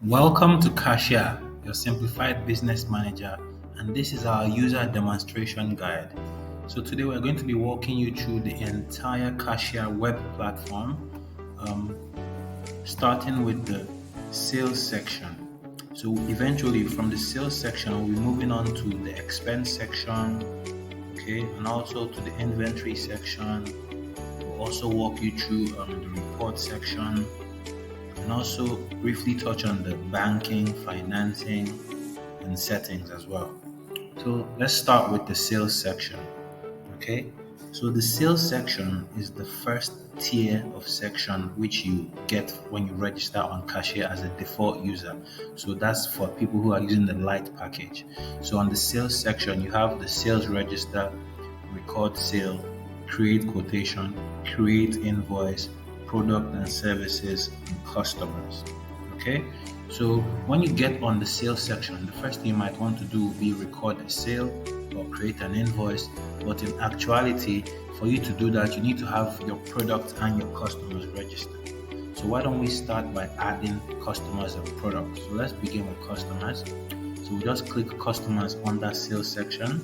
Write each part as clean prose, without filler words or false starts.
Welcome to Kashia, your simplified business manager, and this is our user demonstration guide. So today we're going to be walking you through the entire Kashia web platform, um, starting with the sales section. So eventually from the sales section, we'll be moving on to the expense section, okay, and also to the inventory section. We'll also walk you through the report section, and also briefly touch on the banking, financing, and settings as well. So let's start with the sales section. Okay, so the sales section is the first tier of section which you get when you register on Kashia as a default user. So that's for people who are using the light package. So on the sales section, you have the sales register, record sale, create quotation, create invoice, product and services, and customers. Okay, so when you get on the sales section, the first thing you might want to do will be record a sale or create an invoice. But in actuality, for you to do that, you need to have your product and your customers registered. So why don't we start by adding customers and products? So let's begin with customers. So we just click customers under sales section.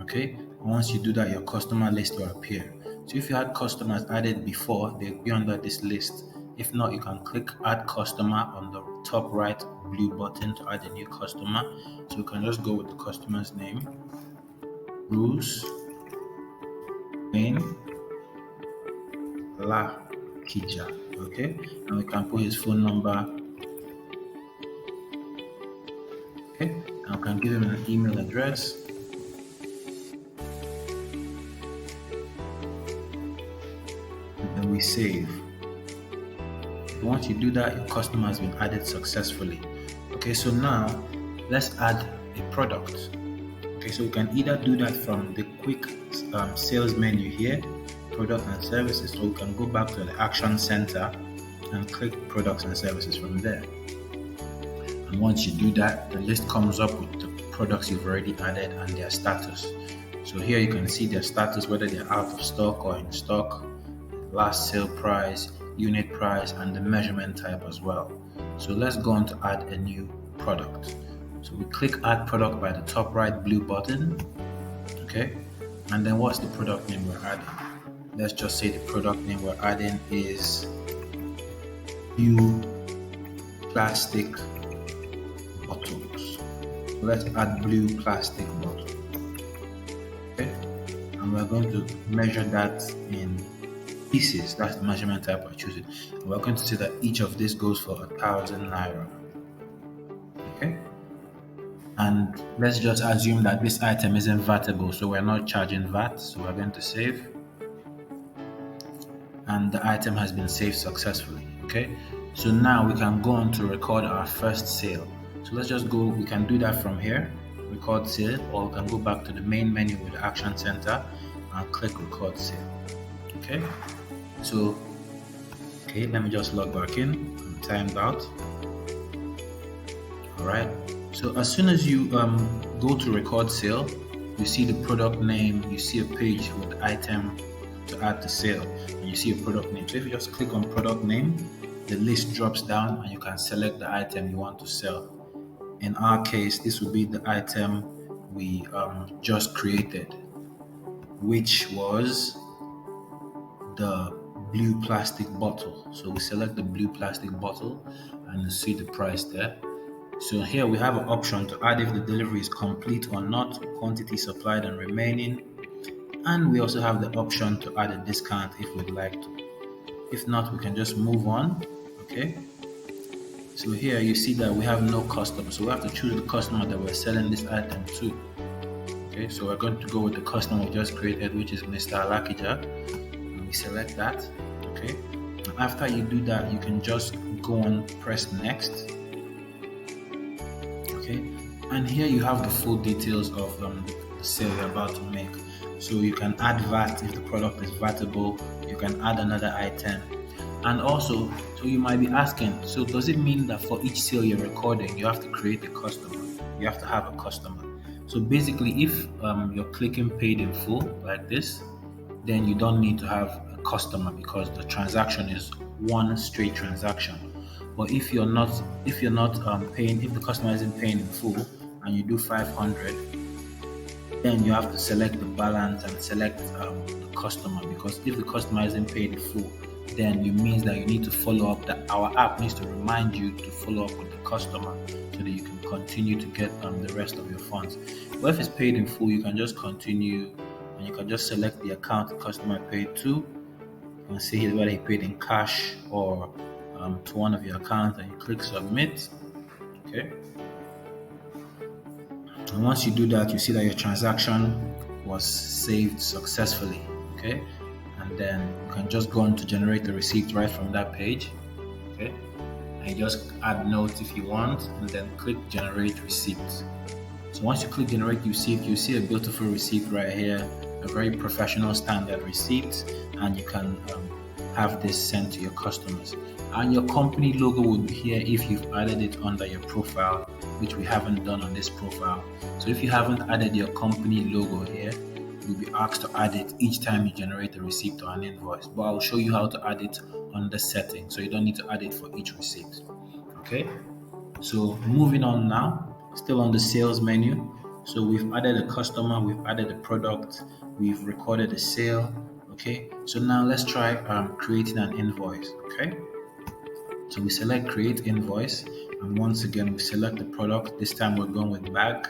Okay, and once you do that, your customer list will appear. So if you had customers added before, they'll be under this list. If not, you can click add customer on the top right blue button to add a new customer. So you can just go with the customer's name, Bruce Wayne La Kija. Okay, and we can put his phone number. Okay, and we can give him an email address. And then we save. Once you do that, your customer has been added successfully. Okay, so now let's add a product. Okay, so we can either do that from the quick sales menu here, product and services, or we can go back to the action center and click products and services from there. And once you do that, the list comes up with the products you've already added and their status. So here you can see their status, whether they're out of stock or in stock, last sale price, unit price, and the measurement type as well. So let's go on to add a new product. So we click add product by the top right blue button. Okay, and then what's the product name we're adding? Let's just say the product name we're adding is blue plastic bottles. So let's add blue plastic bottle. Okay, and we're going to measure that in pieces. That's the measurement type we're choosing. And we're going to see that each of this goes for 1,000 naira. Okay, and let's just assume that this item isn't vatable, so we're not charging VAT. So we're going to save, and the item has been saved successfully. Okay, so now we can go on to record our first sale. So let's just go, we can do that from here, record sale, or we can go back to the main menu with the action center and click record sale. Okay, so let me just log back in. I'm timed out. All right, so as soon as you go to record sale, you see the product name, you see a page with the item to add to sale, and you see a product name. So if you just click on product name, the list drops down and you can select the item you want to sell. In our case, this would be the item we just created, which was the blue plastic bottle. So we select the blue plastic bottle and you see the price there. So here we have an option to add if the delivery is complete or not, quantity supplied and remaining, and we also have the option to add a discount if we'd like to. If not, we can just move on. Okay, so here you see that we have no customer, so we have to choose the customer that we're selling this item to. Okay, so we're going to go with the customer we just created, which is Mr. Alakija. We select that. Okay, and after you do that, you can just go on, press next. Okay, and here you have the full details of the sale you're about to make. So you can add VAT if the product is vatable, you can add another item, and also, so you might be asking, so does it mean that for each sale you're recording, you have to create a customer, you have to have a customer? So basically, if you're clicking paid in full like this, then you don't need to have a customer because the transaction is one straight transaction. But if you're not paying, if the customer isn't paying in full and you do 500, then you have to select the balance and select the customer, because if the customer isn't paid in full, then it means that you need to follow up. That our app needs to remind you to follow up with the customer so that you can continue to get the rest of your funds. But if it's paid in full, you can just continue and you can just select the account the customer paid to. You can see here whether he paid in cash or to one of your accounts, and you click submit. Okay. And once you do that, you see that your transaction was saved successfully. Okay. And then you can just go on to generate the receipt right from that page. Okay. And you just add notes if you want, and then click generate receipt. So once you click generate receipt, you see a beautiful receipt right here, a very professional standard receipt, and you can have this sent to your customers. And your company logo will be here if you've added it under your profile, which we haven't done on this profile. So if you haven't added your company logo here, you'll be asked to add it each time you generate a receipt or an invoice. But I'll show you how to add it on the setting, so you don't need to add it for each receipt. Okay, so moving on now, still on the sales menu. So we've added a customer, we've added a product, we've recorded a sale. Okay, so now let's try creating an invoice. Okay, so we select create invoice, and once again we select the product. This time we're going with bag,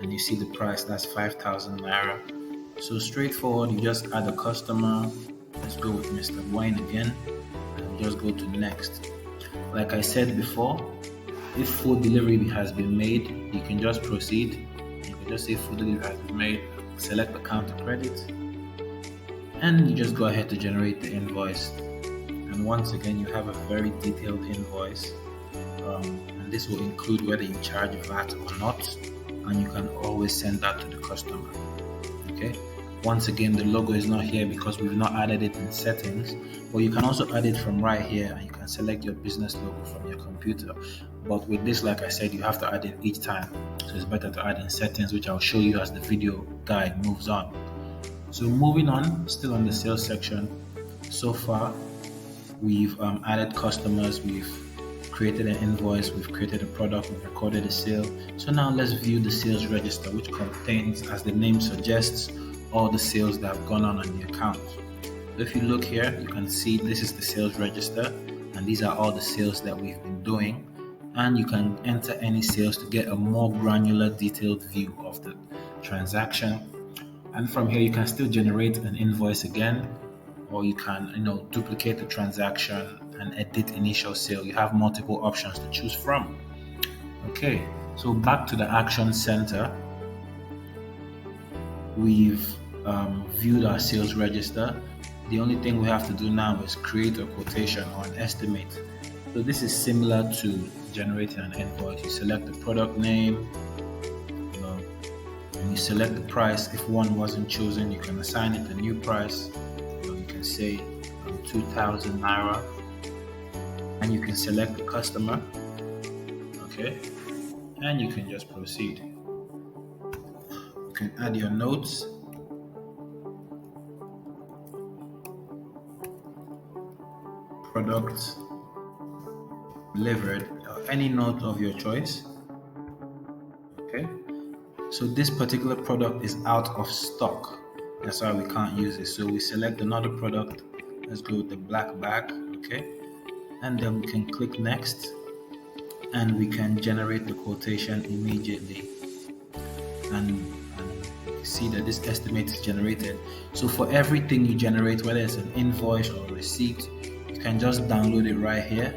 and you see the price, that's 5,000 naira. So straightforward, you just add a customer. Let's go with Mr. Wayne again, and just go to next. Like I said before, if food delivery has been made, you can just proceed. You can just say food delivery has been made, select account to credit, and you just go ahead to generate the invoice. And once again, you have a very detailed invoice, and this will include whether you charge VAT or not, and you can always send that to the customer. Okay. Once again, the logo is not here because we've not added it in settings, but you can also add it from right here, and you can select your business logo from your computer. But with this, like I said, you have to add it each time, so it's better to add in settings, which I'll show you as the video guide moves on. So moving on, still on the sales section. So far, we've added customers, we've created an invoice, we've created a product, we've recorded a sale. So now let's view the sales register, which contains, as the name suggests, all the sales that have gone on the account. If you look here, you can see this is the sales register, and these are all the sales that we've been doing. And you can enter any sales to get a more granular, detailed view of the transaction. And from here, you can still generate an invoice again, or you can, duplicate the transaction and edit initial sale. You have multiple options to choose from. Okay, so back to the action center. We've viewed our sales register. The only thing we have to do now is create a quotation or an estimate. So this is similar to generating an invoice. You select the product name, and you select the price. If one wasn't chosen, you can assign it a new price. You can say 2,000 naira, and you can select the customer. Okay, and you can just proceed. You can add your notes. Product delivered, any note of your choice. Okay, so this particular product is out of stock, that's why we can't use it. So we select another product. Let's go with the black bag. Okay, and then we can click next, and we can generate the quotation immediately, and you see that this estimate is generated. So for everything you generate, whether it's an invoice or a receipt, you can just download it right here,